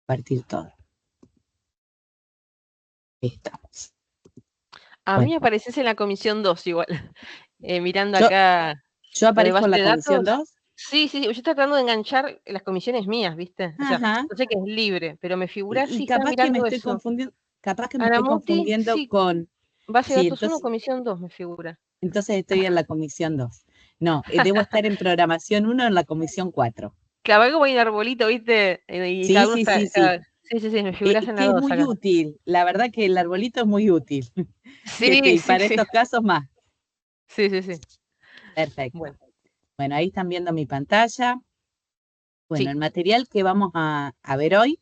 compartir todo. Ahí estamos. A Bueno, mí me apareces en la comisión 2 igual, mirando yo, acá yo lo de aparezco base en la de comisión datos. 2. Sí, sí, sí, yo estoy tratando de enganchar las comisiones mías, ¿viste? O sea, Ajá. yo sé que es libre, pero me figura Y si estaba capaz que me mirando estoy eso. confundiendo, capaz que me estoy Anamuti, confundiendo sí, con... base de Sí, datos 1, entonces, comisión 2 me figura. entonces estoy en la comisión 2. No, debo estar en programación 1 en la comisión 4. Claro, algo voy en arbolito, ¿viste? Y Sí, cada uno sí, está, sí, sí. sí, sí, sí, me figurás en la Que es 2 muy acá. útil. La verdad que el arbolito es muy útil. Sí, Y sí, para sí, estos casos más. sí, sí, sí. Perfecto. Bueno, Bueno, ahí están viendo mi pantalla. Bueno, sí, el material que vamos a ver hoy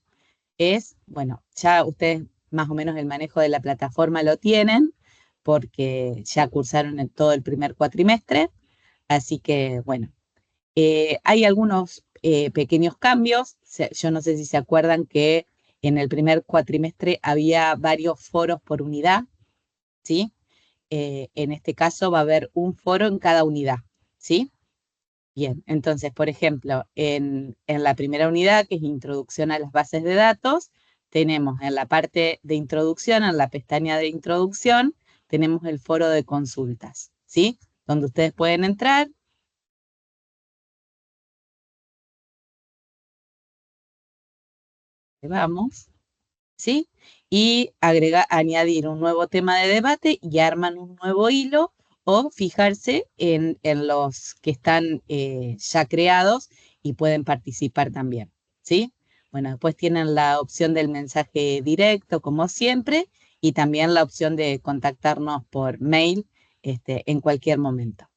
es, bueno, ya ustedes más o menos el manejo de la plataforma lo tienen, porque ya cursaron en todo el primer cuatrimestre. Así que, bueno, hay algunos pequeños cambios. Yo no sé si se acuerdan que en el primer cuatrimestre había varios foros por unidad, ¿sí? En este caso va a haber un foro en cada unidad, ¿sí? Bien, entonces, por ejemplo, en la primera unidad, que es Introducción a las bases de datos, tenemos en la parte de introducción, en la pestaña de introducción, tenemos el foro de consultas, ¿sí? Donde ustedes pueden entrar. Vamos, ¿sí? Y añadir un nuevo tema de debate y arman un nuevo hilo o fijarse en los que están ya creados y pueden participar también, ¿sí? Bueno, después tienen la opción del mensaje directo, como siempre, y también la opción de contactarnos por mail en cualquier momento.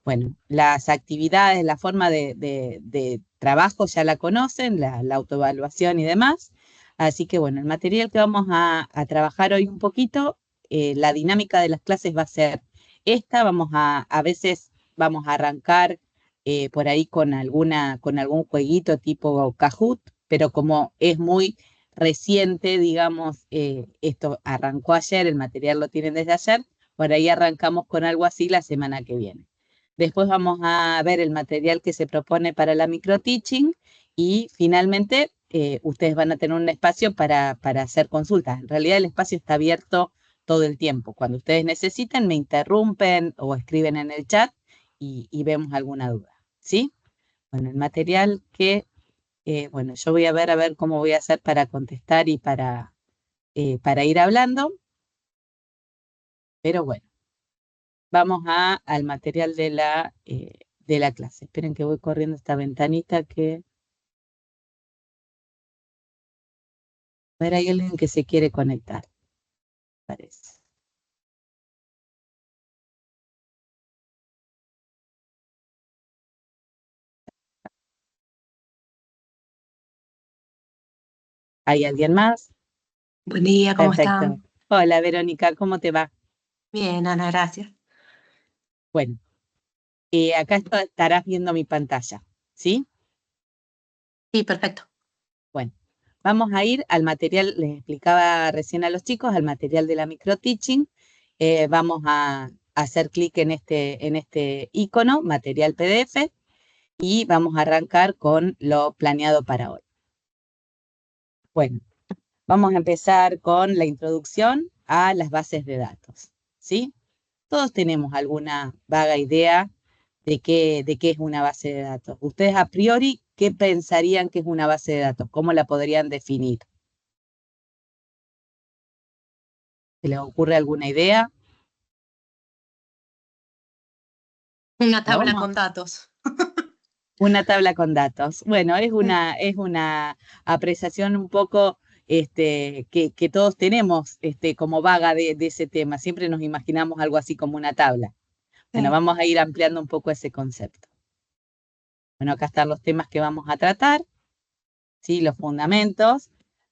Bueno, las actividades, la forma de trabajo ya la conocen, la autoevaluación y demás. Así que bueno, el material que vamos a trabajar hoy un poquito, la dinámica de las clases va a ser esta. A veces vamos a arrancar por ahí con algún jueguito tipo Kahoot, pero como es muy reciente, digamos, esto arrancó ayer, el material lo tienen desde ayer, por ahí arrancamos con algo así la semana que viene. Después vamos a ver el material que se propone para la microteaching y finalmente ustedes van a tener un espacio para hacer consultas. En realidad el espacio está abierto todo el tiempo. Cuando ustedes necesiten, me interrumpen o escriben en el chat y vemos alguna duda. ¿Sí? Bueno, el material que, bueno, yo voy a ver cómo voy a hacer para contestar y para ir hablando, pero bueno. Vamos al material de la clase. Esperen que voy corriendo esta ventanita que... A ver, hay alguien que se quiere conectar, parece. ¿Hay alguien más? Buen día, ¿cómo Perfecto. están? Hola, Verónica, ¿cómo te va? Bien, Ana, gracias. Bueno, acá estarás viendo mi pantalla, ¿sí? Sí, perfecto. Bueno, vamos a ir al material, les explicaba recién a los chicos, al material de la microteaching. Vamos a hacer clic en este icono, material PDF, y vamos a arrancar con lo planeado para hoy. Bueno, vamos a empezar con la introducción a las bases de datos, ¿sí? Todos tenemos alguna vaga idea de qué es una base de datos. Ustedes a priori, ¿qué pensarían que es una base de datos? ¿Cómo la podrían definir? ¿Se les ocurre alguna idea? Una tabla ¿No? con datos. Una tabla con datos. Bueno, es una apreciación un poco que todos tenemos como vaga de ese tema. Siempre nos imaginamos algo así como una tabla. Bueno, Sí. vamos a ir ampliando un poco ese concepto. Bueno, acá están los temas que vamos a tratar, ¿sí? Los fundamentos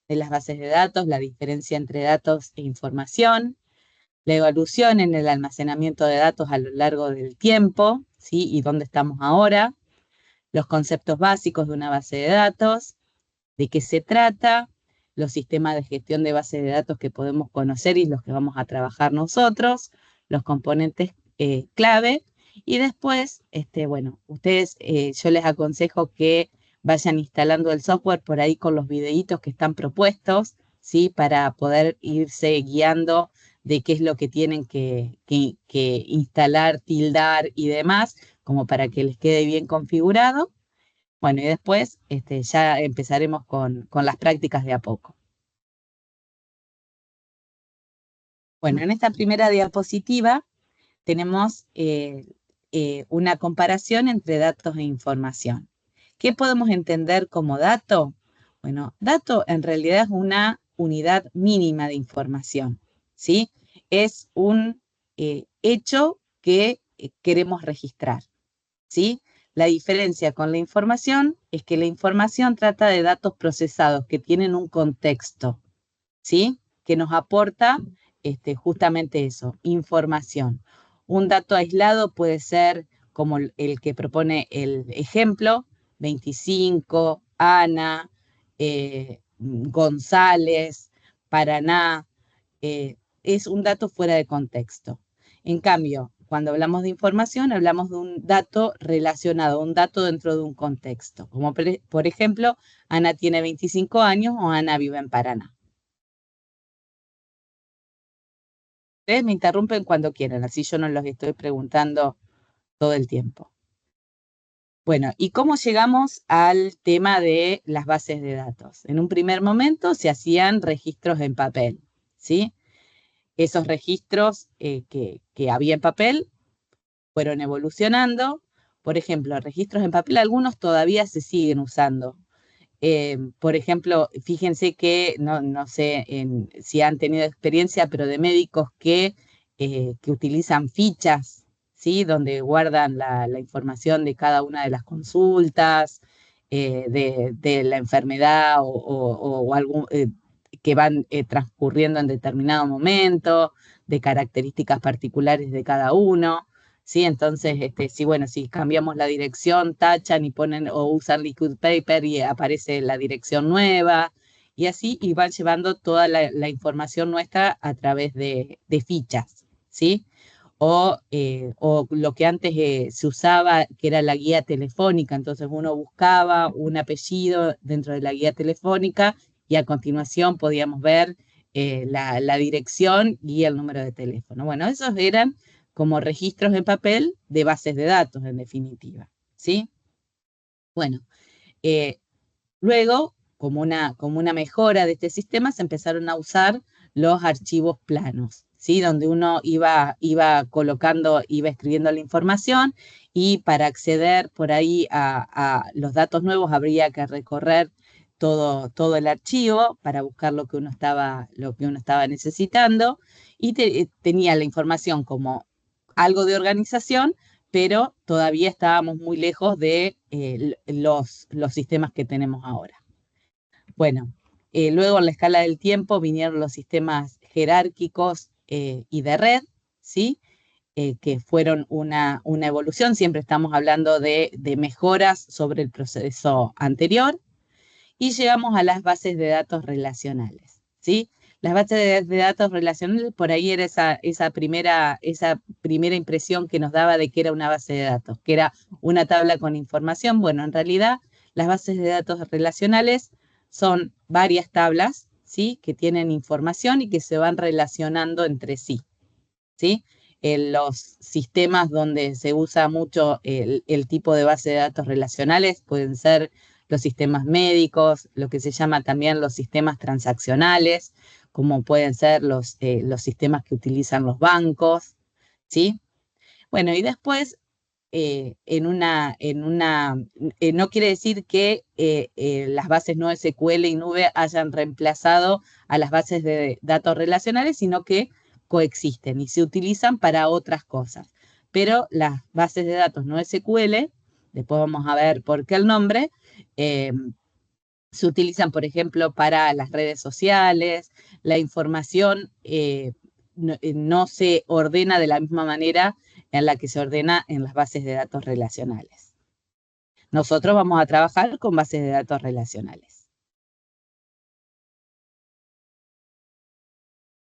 de las bases de datos, la diferencia entre datos e información, la evolución en el almacenamiento de datos a lo largo del tiempo, ¿sí? Y dónde estamos ahora, los conceptos básicos de una base de datos, de qué se trata, los sistemas de gestión de base de datos que podemos conocer y los que vamos a trabajar nosotros, los componentes clave, y después, bueno, ustedes, yo les aconsejo que vayan instalando el software por ahí con los videitos que están propuestos, ¿sí? Para poder irse guiando de qué es lo que tienen que instalar, tildar y demás, como para que les quede bien configurado. Bueno, y después ya empezaremos con las prácticas de a poco. Bueno, en esta primera diapositiva tenemos una comparación entre datos e información. ¿Qué podemos entender como dato? Bueno, dato en realidad es una unidad mínima de información, ¿sí? Es un hecho que queremos registrar, ¿sí? La diferencia con la información es que la información trata de datos procesados que tienen un contexto, ¿sí? Que nos aporta justamente eso, información. Un dato aislado puede ser como el que propone el ejemplo, 25, Ana, González, Paraná, es un dato fuera de contexto. En cambio, cuando hablamos de información, hablamos de un dato relacionado, un dato dentro de un contexto. Como por ejemplo, Ana tiene 25 años o Ana vive en Paraná. Ustedes me interrumpen cuando quieran, así yo no los estoy preguntando todo el tiempo. Bueno, ¿y cómo llegamos al tema de las bases de datos? En un primer momento se hacían registros en papel, ¿sí? Esos registros que había en papel fueron evolucionando. Por ejemplo, registros en papel, algunos todavía se siguen usando. Por ejemplo, fíjense que, no sé si han tenido experiencia, pero de médicos que utilizan fichas, ¿sí? Donde guardan la información de cada una de las consultas, de la enfermedad o algún, que van transcurriendo en determinado momento, de características particulares de cada uno. ¿Sí? Entonces, sí, bueno, si cambiamos la dirección, tachan y ponen o usan liquid paper y aparece la dirección nueva, y así, y van llevando toda la información nuestra a través de fichas, ¿sí? O lo que antes se usaba, que era la guía telefónica, entonces uno buscaba un apellido dentro de la guía telefónica y a continuación podíamos ver la dirección y el número de teléfono. Bueno, esos eran como registros en papel de bases de datos, en definitiva, ¿sí? Bueno, luego, como una mejora de este sistema, se empezaron a usar los archivos planos, ¿sí? Donde uno iba colocando, iba escribiendo la información y para acceder por ahí a los datos nuevos habría que recorrer todo el archivo para buscar lo que uno estaba necesitando y tenía la información como algo de organización, pero todavía estábamos muy lejos de los sistemas que tenemos ahora. Bueno, luego en la escala del tiempo vinieron los sistemas jerárquicos y de red, ¿sí? Que fueron una evolución, siempre estamos hablando de mejoras sobre el proceso anterior, y llegamos a las bases de datos relacionales, ¿sí? Las bases de datos relacionales, por ahí era esa primera impresión que nos daba de que era una base de datos, que era una tabla con información. Bueno, en realidad las bases de datos relacionales son varias tablas, ¿sí? Que tienen información y que se van relacionando entre sí, ¿sí? En los sistemas donde se usa mucho el tipo de base de datos relacionales pueden ser los sistemas médicos, lo que se llama también los sistemas transaccionales, como pueden ser los sistemas que utilizan los bancos, ¿sí? Bueno, y después, no quiere decir que las bases no SQL y nube hayan reemplazado a las bases de datos relacionales, sino que coexisten y se utilizan para otras cosas. Pero las bases de datos no SQL, después vamos a ver por qué el nombre, se utilizan, por ejemplo, para las redes sociales. La información no se ordena de la misma manera en la que se ordena en las bases de datos relacionales. Nosotros vamos a trabajar con bases de datos relacionales.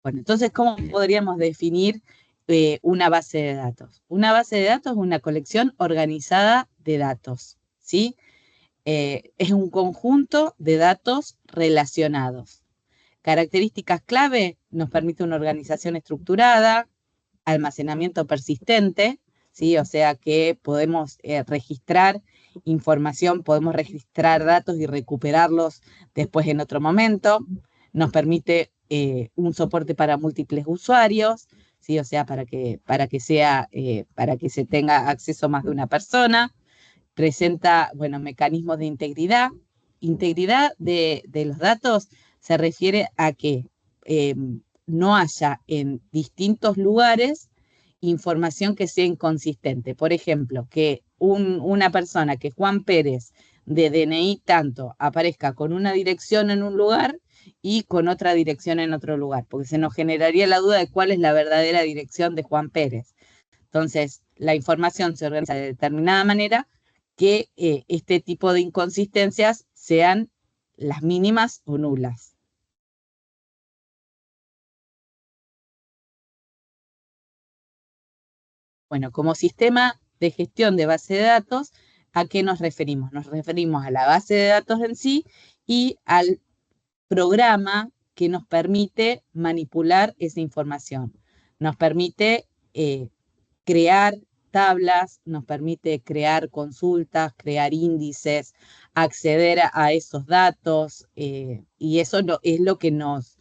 Bueno, entonces, ¿cómo podríamos definir una base de datos? Una base de datos es una colección organizada de datos, ¿sí? Es un conjunto de datos relacionados. Características clave: nos permite una organización estructurada, almacenamiento persistente, ¿sí? O sea que podemos registrar información, podemos registrar datos y recuperarlos después en otro momento. Nos permite un soporte para múltiples usuarios, ¿sí? O sea, para que se tenga acceso más de una persona. Presenta, bueno, mecanismos de integridad. Integridad de los datos se refiere a que no haya en distintos lugares información que sea inconsistente. Por ejemplo, que una persona, que Juan Pérez, de DNI tanto, aparezca con una dirección en un lugar y con otra dirección en otro lugar, porque se nos generaría la duda de cuál es la verdadera dirección de Juan Pérez. Entonces, la información se organiza de determinada manera que este tipo de inconsistencias sean las mínimas o nulas. Bueno, como sistema de gestión de base de datos, ¿a qué nos referimos? Nos referimos a la base de datos en sí y al programa que nos permite manipular esa información. Nos permite crear tablas, nos permite crear consultas, crear índices, acceder a esos datos, y eso es lo que nos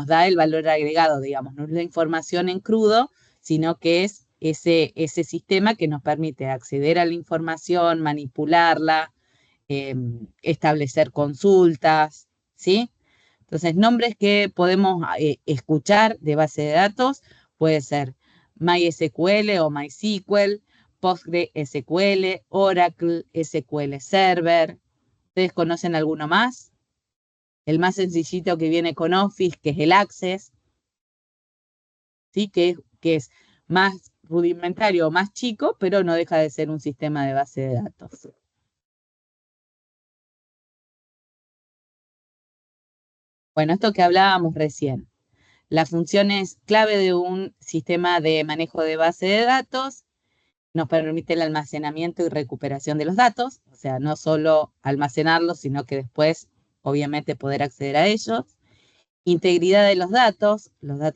da el valor agregado, digamos. No es la información en crudo, sino que es ese sistema que nos permite acceder a la información, manipularla, establecer consultas, ¿sí? Entonces, nombres que podemos escuchar de base de datos puede ser MySQL o MySQL, PostgreSQL, Oracle, SQL Server. ¿Ustedes conocen alguno más? El más sencillito que viene con Office, que es el Access, ¿sí? Que es más rudimentario o más chico, pero no deja de ser un sistema de base de datos. Bueno, esto que hablábamos recién. Las funciones clave de un sistema de manejo de base de datos: nos permite el almacenamiento y recuperación de los datos, o sea, no solo almacenarlos, sino que después, obviamente, poder acceder a ellos. Integridad de los datos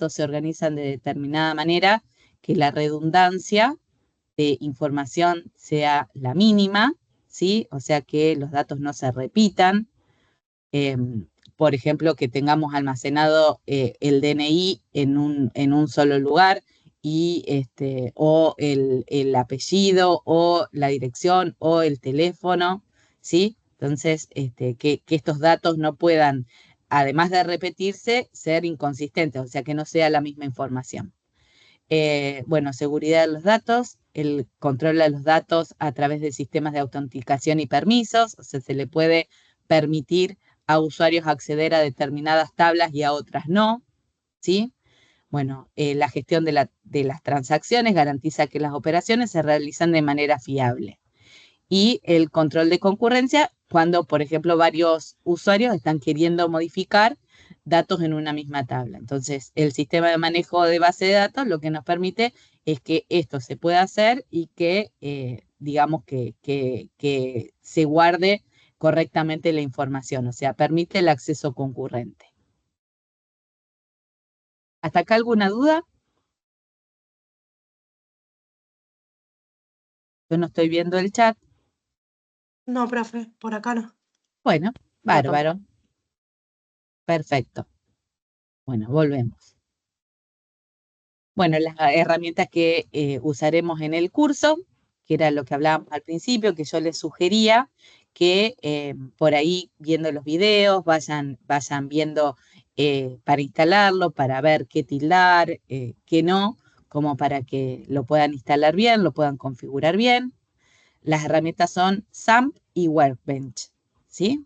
se organizan de determinada manera que la redundancia de información sea la mínima, ¿sí? O sea, que los datos no se repitan. Por ejemplo, que tengamos almacenado el DNI en un solo lugar, o el apellido, o la dirección, o el teléfono, ¿sí? Entonces, que estos datos no puedan, además de repetirse, ser inconsistentes, o sea, que no sea la misma información. Bueno, seguridad de los datos, el control de los datos a través de sistemas de autenticación y permisos, o sea, se le puede permitir a usuarios acceder a determinadas tablas y a otras no, ¿sí? Bueno, la gestión de las transacciones garantiza que las operaciones se realizan de manera fiable. Y el control de concurrencia, cuando, por ejemplo, varios usuarios están queriendo modificar datos en una misma tabla. Entonces, el sistema de manejo de base de datos lo que nos permite es que esto se pueda hacer y que, digamos, que se guarde correctamente la información, o sea, permite el acceso concurrente. ¿Hasta acá alguna duda? Yo no estoy viendo el chat. No, profe, por acá no. Bueno, No, bárbaro. Perfecto. Bueno, volvemos. Bueno, las herramientas que usaremos en el curso, que era lo que hablábamos al principio, que yo les sugería que por ahí, viendo los videos, vayan viendo para instalarlo, para ver qué tildar, qué no, como para que lo puedan instalar bien, lo puedan configurar bien. Las herramientas son XAMPP y Workbench, ¿sí?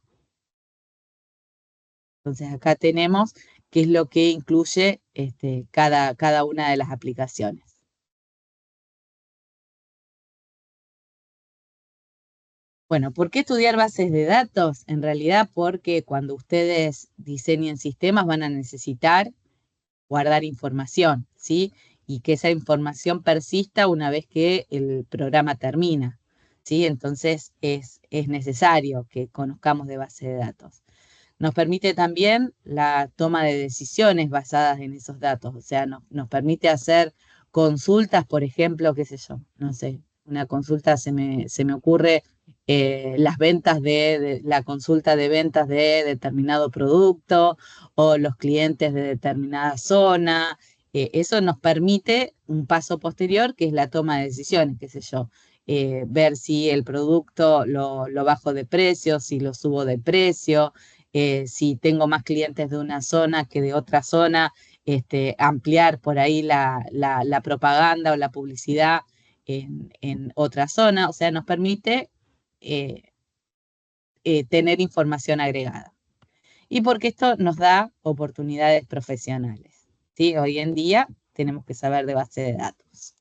Entonces acá tenemos qué es lo que incluye cada una de las aplicaciones. Bueno, ¿por qué estudiar bases de datos? En realidad porque cuando ustedes diseñen sistemas van a necesitar guardar información, ¿sí? Y que esa información persista una vez que el programa termina, ¿sí? Entonces es necesario que conozcamos de base de datos. Nos permite también la toma de decisiones basadas en esos datos, o sea, nos permite hacer consultas, por ejemplo, qué sé yo, no sé, una consulta se me ocurre las ventas la consulta de ventas de determinado producto o los clientes de determinada zona. Eso nos permite un paso posterior que es la toma de decisiones, qué sé yo, ver si el producto lo bajo de precio, si lo subo de precio, si tengo más clientes de una zona que de otra zona, ampliar por ahí la propaganda o la publicidad en otra zona, o sea, nos permite eh, tener información agregada. Y porque esto nos da oportunidades profesionales, ¿sí? Hoy en día tenemos que saber de base de datos.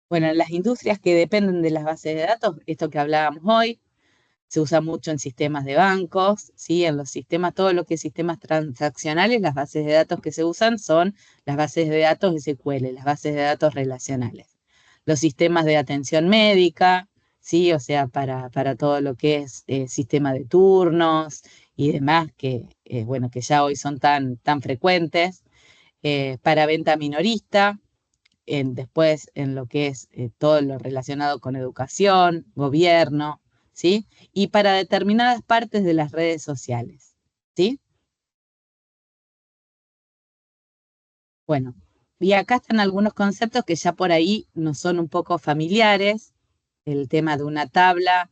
Bueno, en las industrias que dependen de las bases de datos, esto que hablábamos hoy, se usa mucho en sistemas de bancos, ¿sí? En los sistemas, todo lo que es sistemas transaccionales, las bases de datos que se usan son las bases de datos SQL, las bases de datos relacionales. Los sistemas de atención médica, ¿sí? O sea, para todo lo que es sistema de turnos y demás, bueno, que ya hoy son tan frecuentes. Para venta minorista, después en lo que es todo lo relacionado con educación, gobierno, ¿sí? Y para determinadas partes de las redes sociales, ¿sí? Bueno, y acá están algunos conceptos que ya por ahí nos son un poco familiares. El tema de una tabla,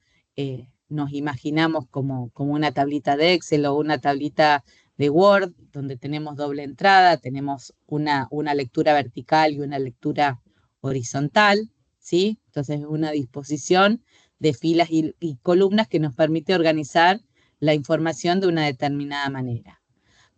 nos imaginamos como una tablita de Excel o una tablita de Word, donde tenemos doble entrada, tenemos una lectura vertical y una lectura horizontal, ¿sí? Entonces es una disposición de filas y columnas que nos permite organizar la información de una determinada manera.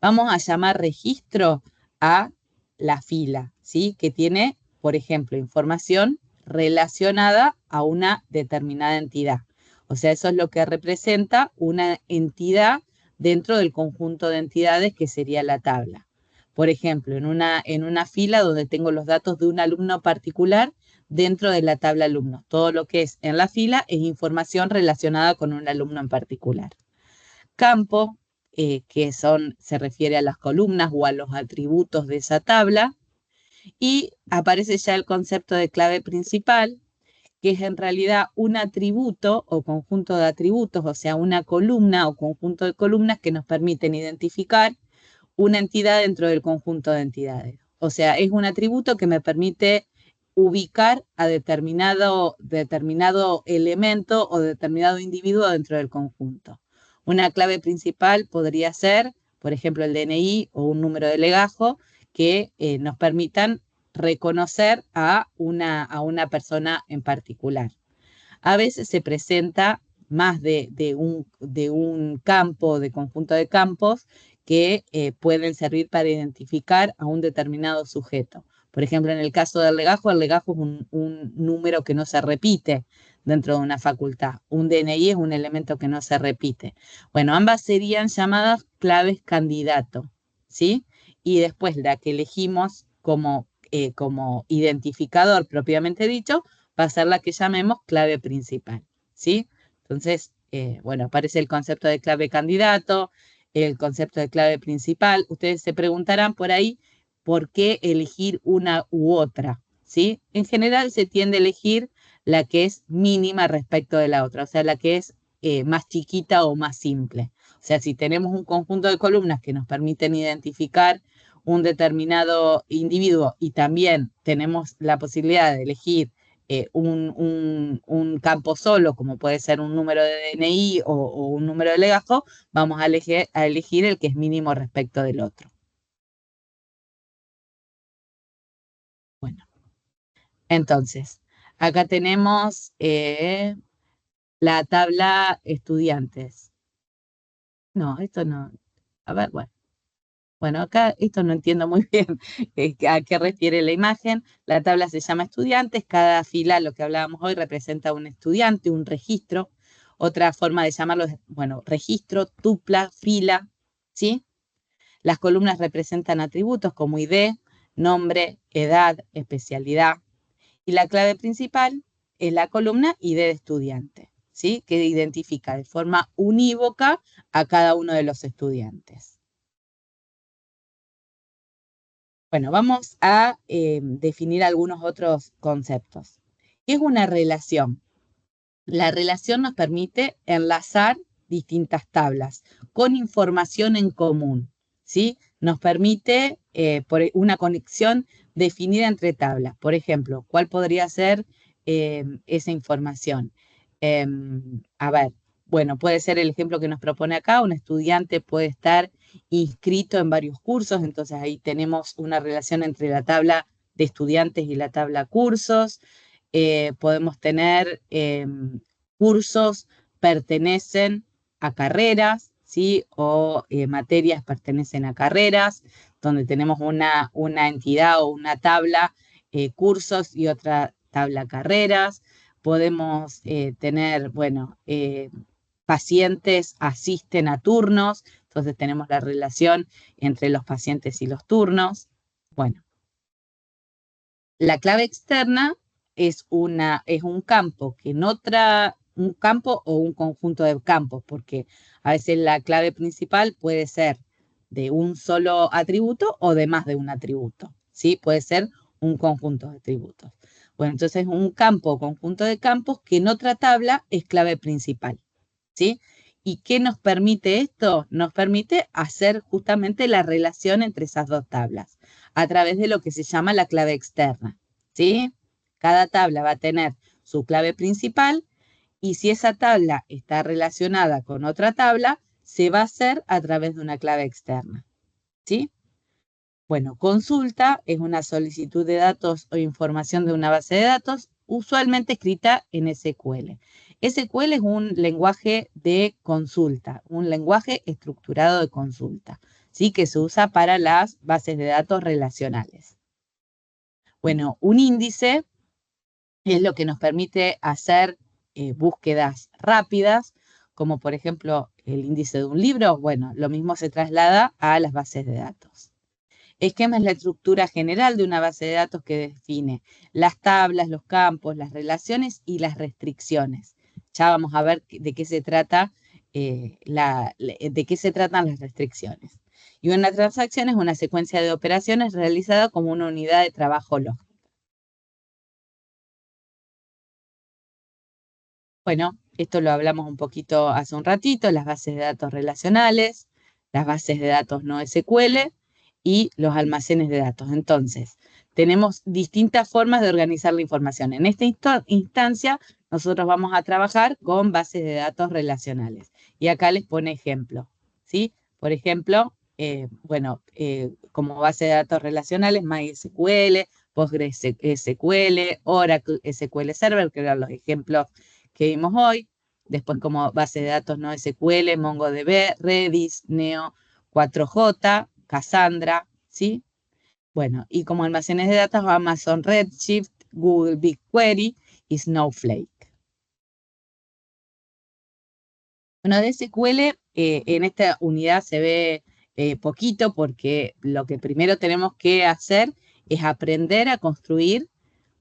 Vamos a llamar registro a la fila, ¿sí? Que tiene, por ejemplo, información relacionada a una determinada entidad. O sea, eso es lo que representa una entidad dentro del conjunto de entidades que sería la tabla. Por ejemplo, en una fila donde tengo los datos de un alumno particular dentro de la tabla alumnos. Todo lo que es en la fila es información relacionada con un alumno en particular. Campo, se refiere a las columnas o a los atributos de esa tabla, y aparece ya el concepto de clave principal, que es en realidad un atributo o conjunto de atributos, o sea, una columna o conjunto de columnas que nos permiten identificar una entidad dentro del conjunto de entidades. O sea, es un atributo que me permite ubicar a determinado elemento o determinado individuo dentro del conjunto. Una clave principal podría ser, por ejemplo, el DNI o un número de legajo que nos permitan reconocer a una persona en particular. A veces se presenta más de un campo, de conjunto de campos que pueden servir para identificar a un determinado sujeto. Por ejemplo, en el caso del legajo, el legajo es un número que no se repite dentro de una facultad. Un DNI es un elemento que no se repite. Bueno, ambas serían llamadas claves candidato, ¿sí? Y después la que elegimos como identificador propiamente dicho, va a ser la que llamemos clave principal, ¿sí? Entonces, bueno, aparece el concepto de clave candidato, el concepto de clave principal. Ustedes se preguntarán por ahí por qué elegir una u otra, ¿sí? En general se tiende a elegir la que es mínima respecto de la otra, o sea, la que es más chiquita o más simple. O sea, si tenemos un conjunto de columnas que nos permiten identificar un determinado individuo y también tenemos la posibilidad de elegir un campo solo, como puede ser un número de DNI o un número de legajo, vamos a elegir el que es mínimo respecto del otro. Bueno, entonces, acá tenemos la tabla estudiantes. No, esto no. A ver, bueno. Bueno, acá esto no entiendo muy bien a qué refiere la imagen. La tabla se llama estudiantes, cada fila, lo que hablábamos hoy, representa un estudiante, un registro. Otra forma de llamarlo es, bueno, registro, tupla, fila, ¿sí? Las columnas representan atributos como ID, nombre, edad, especialidad. Y la clave principal es la columna ID de estudiante, ¿sí? Que identifica de forma unívoca a cada uno de los estudiantes. Bueno, vamos a definir algunos otros conceptos. ¿Qué es una relación? La relación nos permite enlazar distintas tablas con información en común, ¿sí? Nos permite por una conexión definida entre tablas. Por ejemplo, ¿cuál podría ser esa información? A ver, bueno, puede ser el ejemplo que nos propone acá. Un estudiante puede estar inscrito en varios cursos, entonces ahí tenemos una relación entre la tabla de estudiantes y la tabla cursos. Podemos tener cursos pertenecen a carreras, ¿sí? O materias pertenecen a carreras, donde tenemos una entidad o una tabla cursos y otra tabla carreras. Podemos tener, bueno, pacientes asisten a turnos, entonces tenemos la relación entre los pacientes y los turnos. Bueno, la clave externa es un campo que en un campo o un conjunto de campos, porque a veces la clave principal puede ser de un solo atributo o de más de un atributo, ¿sí? Puede ser un conjunto de atributos. Bueno, entonces un campo o conjunto de campos que en otra tabla es clave principal, ¿sí? ¿Y qué nos permite esto? Nos permite hacer justamente la relación entre esas dos tablas a través de lo que se llama la clave externa, ¿sí? Cada tabla va a tener su clave principal y si esa tabla está relacionada con otra tabla, se va a hacer a través de una clave externa, ¿sí? Bueno, consulta es una solicitud de datos o información de una base de datos, usualmente escrita en SQL. SQL es un lenguaje de consulta, un lenguaje estructurado de consulta, ¿sí? Que se usa para las bases de datos relacionales. Bueno, un índice es lo que nos permite hacer búsquedas rápidas, como por ejemplo el índice de un libro. Bueno, lo mismo se traslada a las bases de datos. Esquema es la estructura general de una base de datos que define las tablas, los campos, las relaciones y las restricciones. Ya vamos a ver de qué se trata, de qué se tratan las restricciones. Y una transacción es una secuencia de operaciones realizada como una unidad de trabajo lógica. Bueno, esto lo hablamos un poquito hace un ratito, las bases de datos relacionales, las bases de datos no SQL y los almacenes de datos. Entonces, tenemos distintas formas de organizar la información. En esta instancia, nosotros vamos a trabajar con bases de datos relacionales. Y acá les pone ejemplo, ¿sí? Por ejemplo, como base de datos relacionales, MySQL, PostgreSQL, Oracle SQL Server, que eran los ejemplos que vimos hoy. Después como base de datos no SQL, MongoDB, Redis, Neo, 4J, Cassandra, ¿sí? Bueno, y como almacenes de datos, Amazon Redshift, Google BigQuery y Snowflake. Bueno, de SQL en esta unidad se ve poquito porque lo que primero tenemos que hacer es aprender a construir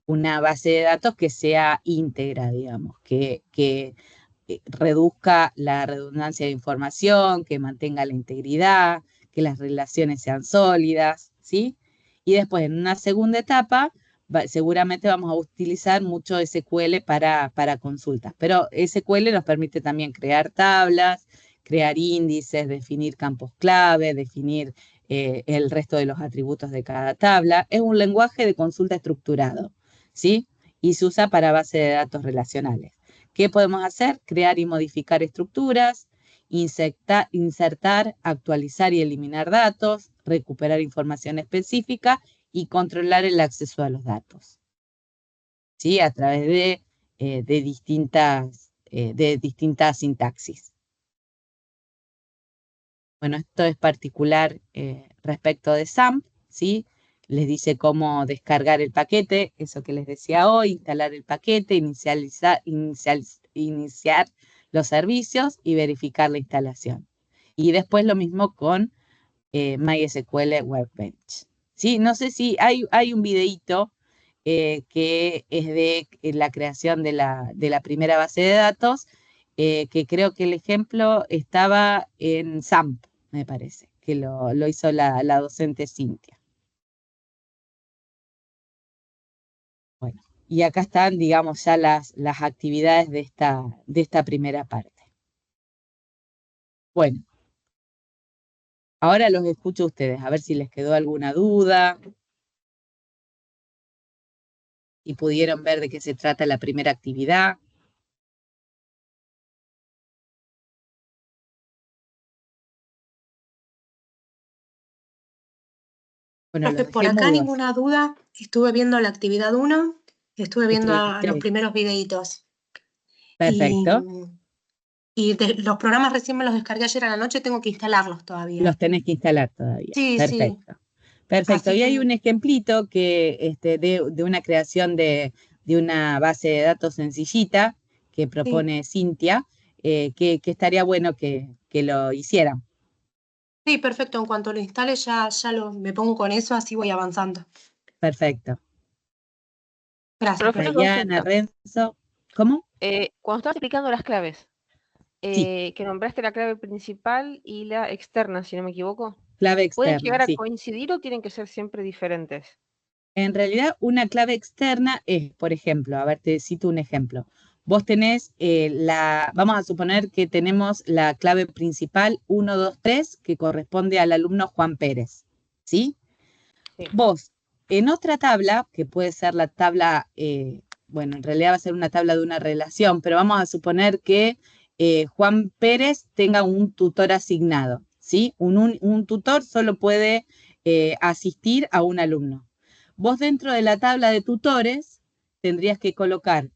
una base de datos que sea íntegra, digamos, que reduzca la redundancia de información, que mantenga la integridad, que las relaciones sean sólidas, ¿sí? Y después, en una segunda etapa, seguramente vamos a utilizar mucho SQL para consultas, pero SQL nos permite también crear tablas, crear índices, definir campos clave, definir el resto de los atributos de cada tabla. Es un lenguaje de consulta estructurado, ¿sí? Y se usa para base de datos relacionales. ¿Qué podemos hacer? Crear y modificar estructuras, insertar, actualizar y eliminar datos, recuperar información específica y controlar el acceso a los datos, ¿sí? A través de distintas sintaxis. Bueno, esto es particular respecto de SAMP, ¿sí? Les dice cómo descargar el paquete, eso que les decía hoy, instalar el paquete, iniciar los servicios y verificar la instalación. Y después lo mismo con MySQL Workbench. ¿Sí? No sé si hay un videíto que es de la creación de la primera base de datos, que creo que el ejemplo estaba en SAMP, me parece, que lo hizo la docente Cintia. Bueno, y acá están, digamos, ya las actividades de esta primera parte. Bueno, ahora los escucho a ustedes, a ver si les quedó alguna duda. Y pudieron ver de qué se trata la primera actividad. Bueno, Profe, los por dejé acá mudos. ninguna duda. Estuve viendo la actividad 1, estuve viendo los Estuviste- primeros videitos. Y, Perfecto. los programas recién me los descargué ayer a la noche, tengo que instalarlos todavía. Los tenés que instalar todavía. Sí, sí. Perfecto. Perfecto. Así Y hay que un ejemplito que de una creación de una base de datos sencillita que sí, propone Cintia, que estaría bueno que lo hicieran. sí, perfecto. En cuanto lo instale ya me pongo con eso, así voy avanzando. Perfecto. Gracias, Profe, una profe. Diana, consulta. Renzo. ¿Cómo? Cuando estabas explicando las claves, Sí, que nombraste la clave principal y la externa, si no me equivoco, clave ¿pueden externa, llegar a sí. coincidir o tienen que ser siempre diferentes? En realidad, una clave externa es, por ejemplo, a ver, te cito un ejemplo. Vos tenés vamos a suponer que tenemos la clave principal 1, 2, 3, que corresponde al alumno Juan Pérez, ¿sí? Sí. Vos, en otra tabla, que puede ser la tabla, bueno, en realidad va a ser una tabla de una relación, pero vamos a suponer que Juan Pérez tenga un tutor asignado, ¿sí? Un tutor solo puede asistir a un alumno. Vos dentro de la tabla de tutores tendrías que colocar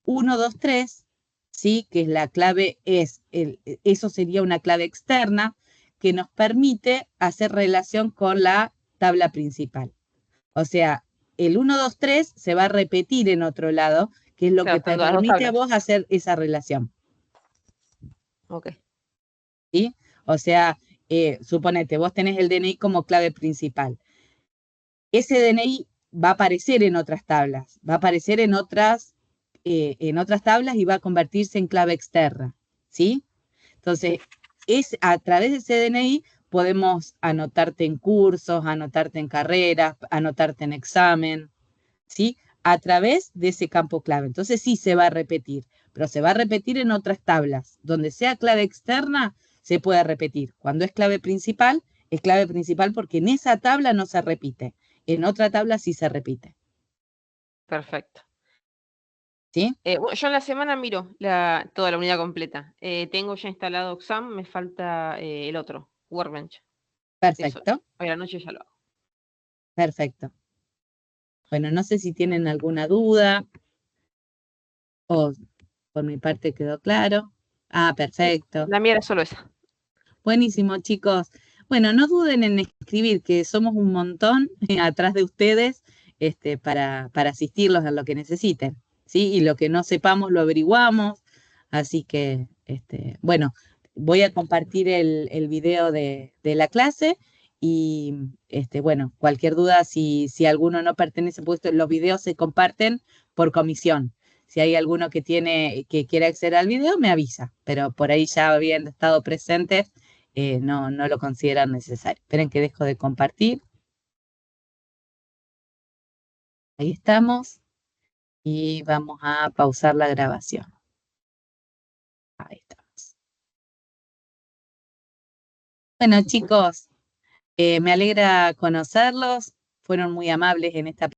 1, 2, 3, ¿sí? Que es la clave, eso sería una clave externa que nos permite hacer relación con la tabla principal. O sea, el 1, 2, 3 se va a repetir en otro lado, que es lo Claro, que están te las dos permite a tablas. vos hacer esa relación, Ok, ¿sí? O sea, suponete, vos tenés el DNI como clave principal. Ese DNI va a aparecer en otras tablas, va a aparecer en otras tablas y va a convertirse en clave externa, ¿sí? Entonces, a través de ese DNI podemos anotarte en cursos, anotarte en carreras, anotarte en examen, ¿sí? A través de ese campo clave. Entonces sí se va a repetir, pero se va a repetir en otras tablas. Donde sea clave externa, se puede repetir. Cuando es clave principal porque en esa tabla no se repite. En otra tabla sí se repite, perfecto. ¿sí? Bueno, yo en la semana miro toda la unidad completa. Tengo ya instalado Exam, me falta el otro, Workbench. Eso, Perfecto, hoy a la noche ya lo hago. perfecto. Bueno, no sé si tienen alguna duda o por mi parte quedó claro. Ah, perfecto. La mía era solo esa. Buenísimo, chicos. Bueno, no duden en escribir, que somos un montón atrás de ustedes para asistirlos a lo que necesiten, ¿sí? Y lo que no sepamos lo averiguamos. Así que, bueno, voy a compartir el video de la clase y, bueno, cualquier duda, si alguno no pertenece, pues los videos se comparten por comisión. Si hay alguno que quiere acceder al video, me avisa, pero por ahí ya habían estado presentes, no lo consideran necesario. Esperen que dejo de compartir. Ahí estamos. Y vamos a pausar la grabación. Ahí estamos. Bueno, chicos, me alegra conocerlos. Fueron muy amables en esta